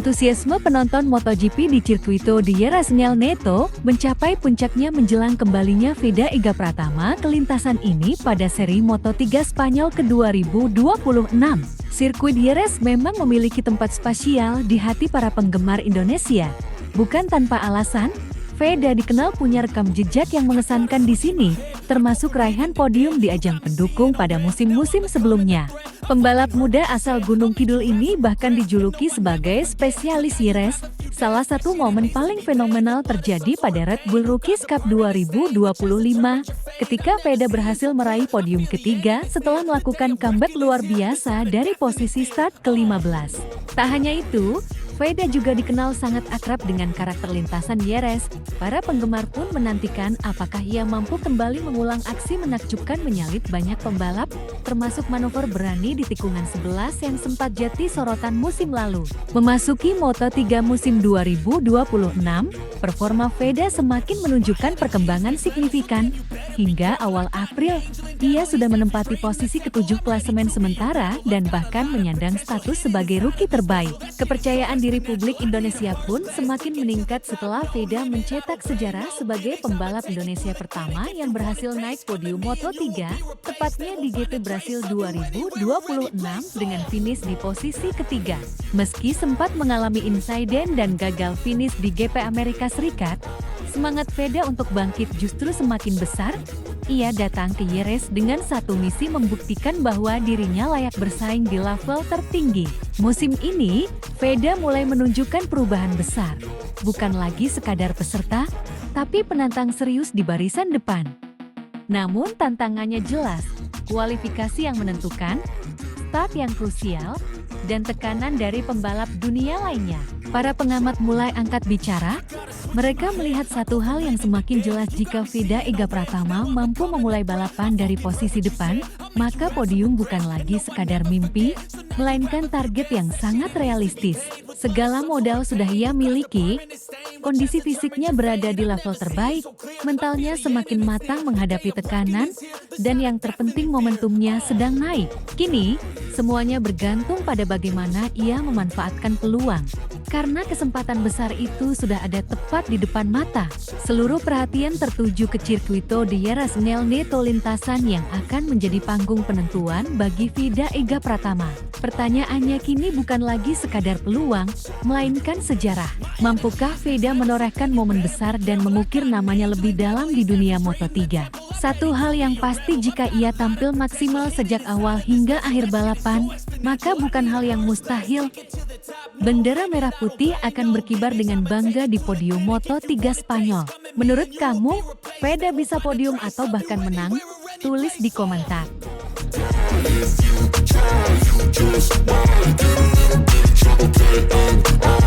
Antusiasme penonton MotoGP di Circuito de Jerez Nel Neto mencapai puncaknya menjelang kembalinya Veda Ega Pratama ke lintasan ini pada seri Moto3 Spanyol ke-2026. Sirkuit Jerez memang memiliki tempat spesial di hati para penggemar Indonesia. Bukan tanpa alasan, Veda dikenal punya rekam jejak yang mengesankan di sini, termasuk raihan podium di ajang pendukung pada musim-musim sebelumnya. Pembalap muda asal Gunung Kidul ini bahkan dijuluki sebagai spesialis Jerez. Salah satu momen paling fenomenal terjadi pada Red Bull Rookies Cup 2025, ketika Veda berhasil meraih podium ketiga setelah melakukan comeback luar biasa dari posisi start ke-15. Tak hanya itu, Veda juga dikenal sangat akrab dengan karakter lintasan Jerez. Para penggemar pun menantikan apakah ia mampu kembali mengulang aksi menakjubkan menyalip banyak pembalap, termasuk manuver berani di tikungan 11 yang sempat jadi sorotan musim lalu. Memasuki Moto3 musim 2026, performa Veda semakin menunjukkan perkembangan signifikan. Hingga awal April, ia sudah menempati posisi ke-7 klasemen sementara dan bahkan menyandang status sebagai rookie terbaik. Kepercayaan diri publik Indonesia pun semakin meningkat setelah Veda mencetak sejarah sebagai pembalap Indonesia pertama yang berhasil naik podium Moto3, tepatnya di GP Brasil 2026 dengan finish di posisi ketiga. Meski sempat mengalami insiden dan gagal finish di GP Amerika Serikat, semangat Veda untuk bangkit justru semakin besar. Ia datang ke Jerez dengan satu misi membuktikan bahwa dirinya layak bersaing di level tertinggi. Musim ini, Veda mulai menunjukkan perubahan besar. Bukan lagi sekadar peserta, tapi penantang serius di barisan depan. Namun tantangannya jelas, kualifikasi yang menentukan, start yang krusial, dan tekanan dari pembalap dunia lainnya. Para pengamat mulai angkat bicara. Mereka melihat satu hal yang semakin jelas: jika Veda Ega Pratama mampu memulai balapan dari posisi depan, maka podium bukan lagi sekadar mimpi, melainkan target yang sangat realistis. Segala modal sudah ia miliki, kondisi fisiknya berada di level terbaik, mentalnya semakin matang menghadapi tekanan, dan yang terpenting momentumnya sedang naik. Kini, semuanya bergantung pada bagaimana ia memanfaatkan peluang. Karena kesempatan besar itu sudah ada tepat di depan mata. Seluruh perhatian tertuju ke Circuito de Jerez Nel Neto, lintasan yang akan menjadi panggung penentuan bagi Veda Ega Pratama. Pertanyaannya kini bukan lagi sekadar peluang, melainkan sejarah. Mampukah Veda menorehkan momen besar dan mengukir namanya lebih dalam di dunia Moto3? Satu hal yang pasti, jika ia tampil maksimal sejak awal hingga akhir balapan, maka bukan hal yang mustahil. Bendera merah putih akan berkibar dengan bangga di podium Moto3 Spanyol. Menurut kamu, Veda bisa podium atau bahkan menang? Tulis di komentar. If you try, you just might get a little bit of trouble,